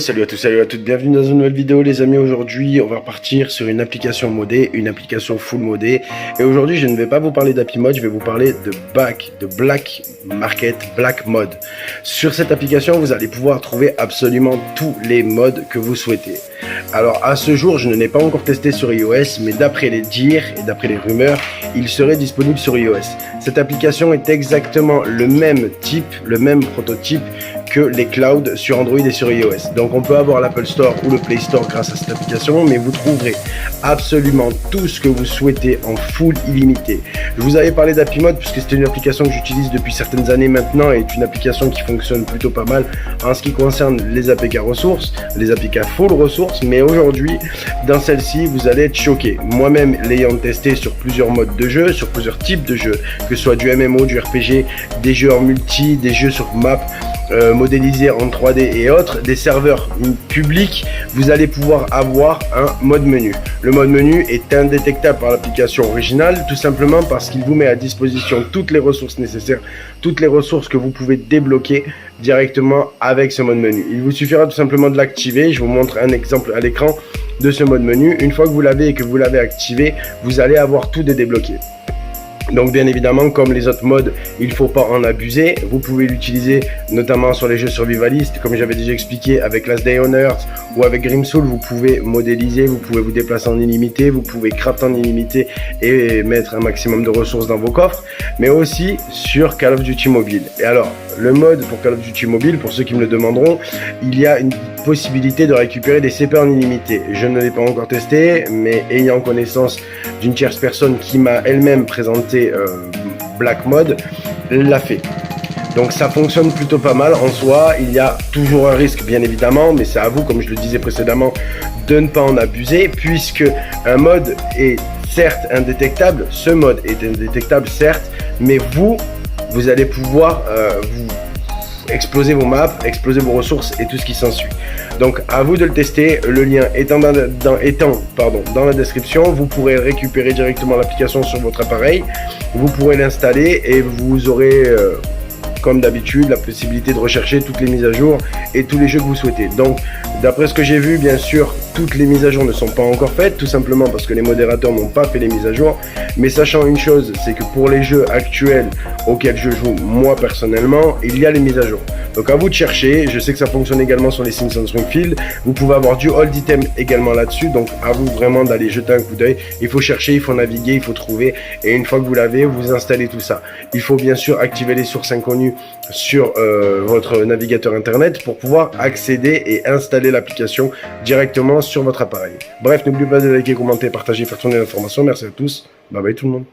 salut à tous, salut à toutes, bienvenue dans une nouvelle vidéo les amis. Aujourd'hui on va repartir sur une application modée, une application full modée. Et aujourd'hui je ne vais pas vous parler d'Happy Mode, je vais vous parler de Black Market, Black Mode. Sur cette application vous allez pouvoir trouver absolument tous les modes que vous souhaitez. Alors à ce jour je ne l'ai pas encore testé sur iOS, mais d'après les dires et d'après les rumeurs, il serait disponible sur iOS. Cette application est exactement le même type, le même prototype que les clouds sur Android et sur iOS. Donc on peut avoir l'Apple Store ou le Play Store grâce à cette application, mais vous trouverez absolument tout ce que vous souhaitez en full illimité. Je vous avais parlé d'Happy Mode puisque c'était une application que j'utilise depuis certaines années maintenant et est une application qui fonctionne plutôt pas mal en ce qui concerne les APK ressources, les APK full ressources, mais aujourd'hui dans celle-ci vous allez être choqué. Moi-même l'ayant testé sur plusieurs modes de jeu, sur plusieurs types de jeux, que ce soit du MMO, du RPG, des jeux en multi, des jeux sur map, modélisés en 3D et autres, des serveurs publics, vous allez pouvoir avoir un mode menu. Le mode menu est indétectable par l'application originale, tout simplement parce qu'il vous met à disposition toutes les ressources nécessaires, toutes les ressources que vous pouvez débloquer directement avec ce mode menu. Il vous suffira tout simplement de l'activer. Je vous montre un exemple à l'écran de ce mode menu. Une fois que vous l'avez et que vous l'avez activé, vous allez avoir tout débloqué. Donc bien évidemment, comme les autres modes, il ne faut pas en abuser. Vous pouvez l'utiliser notamment sur les jeux survivalistes, comme j'avais déjà expliqué avec Last Day on Earth ou avec Grimsoul. Vous pouvez modéliser, vous pouvez vous déplacer en illimité, vous pouvez crafter en illimité et mettre un maximum de ressources dans vos coffres, mais aussi sur Call of Duty Mobile. Et alors, le mode pour Call of Duty Mobile, pour ceux qui me le demanderont, il y a une possibilité de récupérer des CP en illimité. Je ne l'ai pas encore testé, mais ayant connaissance d'une tierce personne qui m'a elle-même présenté Black Mode, l'a fait. Donc ça fonctionne plutôt pas mal en soi. Il y a toujours un risque bien évidemment, mais c'est à vous, comme je le disais précédemment, de ne pas en abuser, puisque un mode est certes indétectable, ce mode est indétectable certes, mais vous allez pouvoir vous exploser vos maps, exploser vos ressources et tout ce qui s'ensuit. Donc à vous de le tester, le lien étant dans la description. Vous pourrez récupérer directement l'application sur votre appareil, vous pourrez l'installer et vous aurez comme d'habitude la possibilité de rechercher toutes les mises à jour et tous les jeux que vous souhaitez. Donc d'après ce que j'ai vu, bien sûr toutes les mises à jour ne sont pas encore faites, tout simplement parce que les modérateurs n'ont pas fait les mises à jour, mais sachant une chose, c'est que pour les jeux actuels auxquels je joue moi personnellement, il y a les mises à jour. Donc à vous de chercher. Je sais que ça fonctionne également sur les Simpsons Springfield, vous pouvez avoir du hold item également là-dessus, donc à vous vraiment d'aller jeter un coup d'œil. Il faut chercher, il faut naviguer, il faut trouver, et une fois que vous l'avez, vous installez tout ça. Il faut bien sûr activer les sources inconnues sur votre navigateur internet pour pouvoir accéder et installer l'application directement sur votre appareil. Bref, n'oubliez pas de liker, commenter, partager, faire tourner l'information. Merci à tous, bye bye tout le monde.